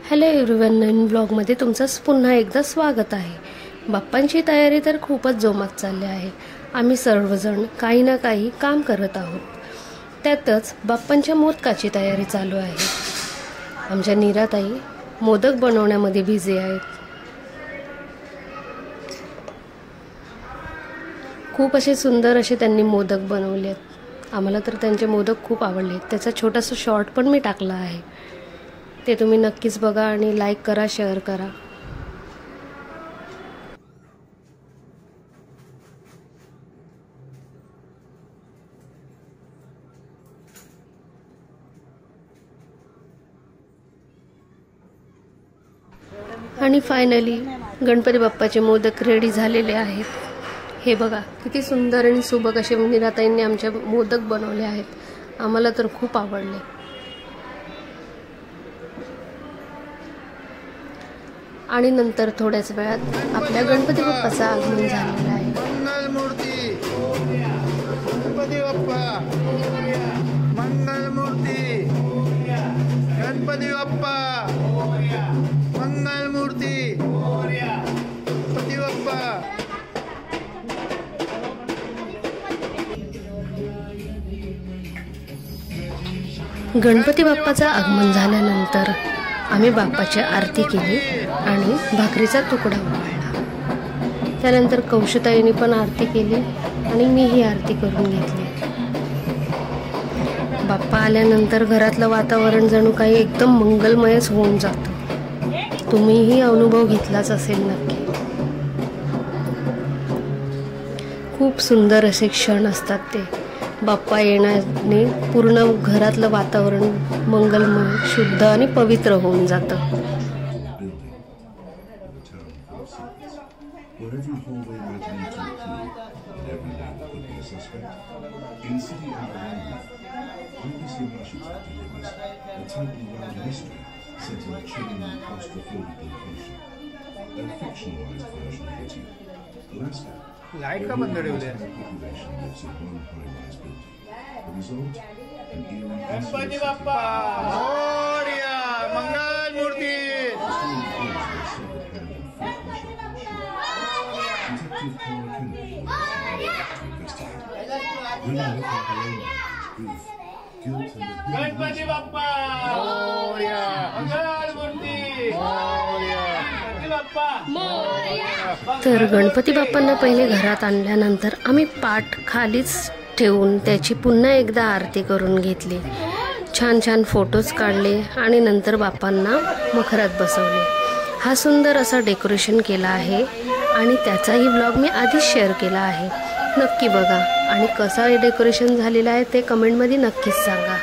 Hello everyone, नवीन ब्लॉगमध्ये तुमचं पुन्हा एकदा स्वागत आहे। बाप्पांची तयारी तर खूपच जोमात चालली आहे। आम्ही सर्वजण काही ना काही काम करत आहोत। त्यातच बाप्पांच्या मोदकाची तयारी चालू आहे। आमच्या नीराताई मोदक बनवण्यामध्ये बिझी आहेत। खूप असे सुंदर असे त्यांनी मोदक बनवलेत। आम्हाला तर त्यांचे मोदक खूप आवडले। त्याचा छोटासा शॉर्ट पण मी टाकला आहे, ते तुम्ही नक्कीच बघा आणि लाईक करा, शेअर करा। आणि फायनली गणपती बाप्पाचे मोदक रेडी झालेले आहेत। हे बघा किती सुंदर आणि सुबक असे नीराताईंनी आमचे मोदक बनवले आहेत। आम्हाला तर खूप आवडले। आणि नंतर थोड्याच वेळात आपल्या गणपती बाप्पाचं आगमन झालेलं आहे। मंगल मूर्ती गणपती बाप्पा, मंगल मूर्ती गणपती बाप्पा, मंगल मूर्ती गणपती बाप्पा। गणपती बाप्पाचं आगमन झाल्यानंतर आम्ही बाप्पाची आरती केली आणि भाकरीचा तुकडा उघडला। त्यानंतर कौशताईने पण आरती केली आणि मीही आरती करून घेतली। बाप्पा आल्यानंतर घरातलं वातावरण जणू काही एकदम मंगलमयच होऊन जातं। तुम्हीही अनुभव घेतलाच असेल नक्की। खूप सुंदर असे क्षण असतात ते। बाप्पा येण्याने पूर्ण घरातलं वातावरण मंगलमय, शुद्ध आणि पवित्र होऊन जातं। लाइट का बंद ठेवले। गणपती बाप्पा मोरया, मंगल मूर्ती। गणपती बाप्पा मोरया, मंगल मूर्ती मोरया, गणपती बाप्पा मोरया। तर गणपती बाप्पांना पहिले घरात आणल्यानंतर आम्ही पाठ खालीच ठेवून त्याची पुन्हा एकदा आरती करून घेतली। छान छान फोटोज काढले आणि नंतर बाप्पांना मखरात बसवले। हा सुंदर असा डेकोरेशन केला आहे आणि त्याचाही ब्लॉग मी आधीच शेअर केला आहे, नक्की बघा। आणि कसा डेकोरेशन झालेला आहे ते कमेंटमध्ये नक्कीच सांगा।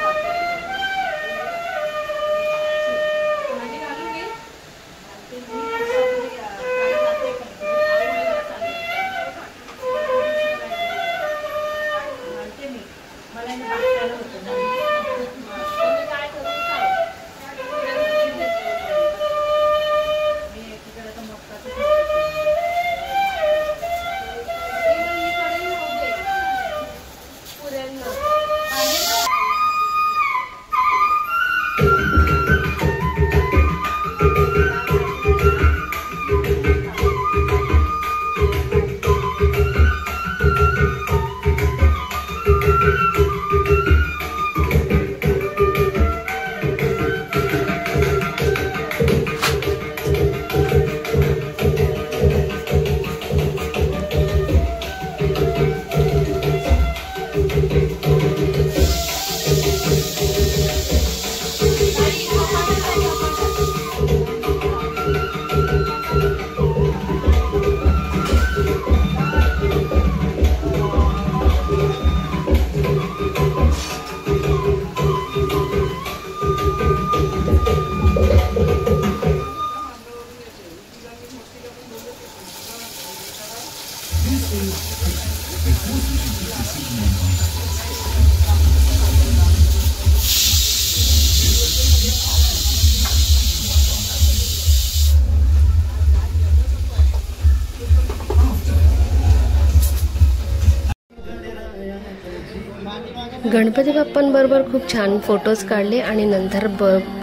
गणपती बाप्पांबरोबर खूप छान फोटोज काढले आणि नंतर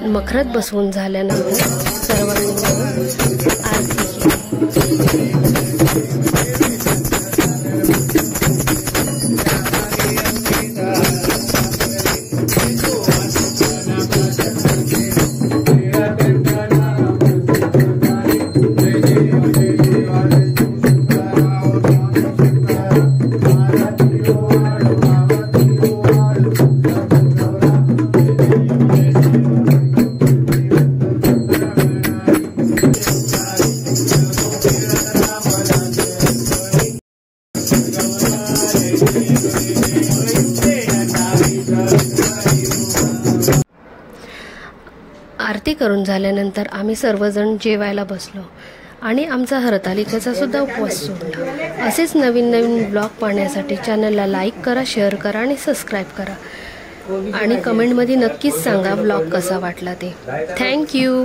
मखरात बसवून झाल्यानंतर सर्वांनी आरती केली. आरती करून झाल्यानंतर आम्ही सर्वजण जेवायला बसलो आणि आमचा हरतालिकेचा सुद्धा उपवास सोडला. असेच नवीन नवीन ब्लॉग पाहण्यासाठी चॅनलला लाईक करा, शेअर करा आणि सबस्क्राईब करा आणि कमेंटमध्ये नक्कीच सांगा ब्लॉग कसा वाटला ते. थँक्यू.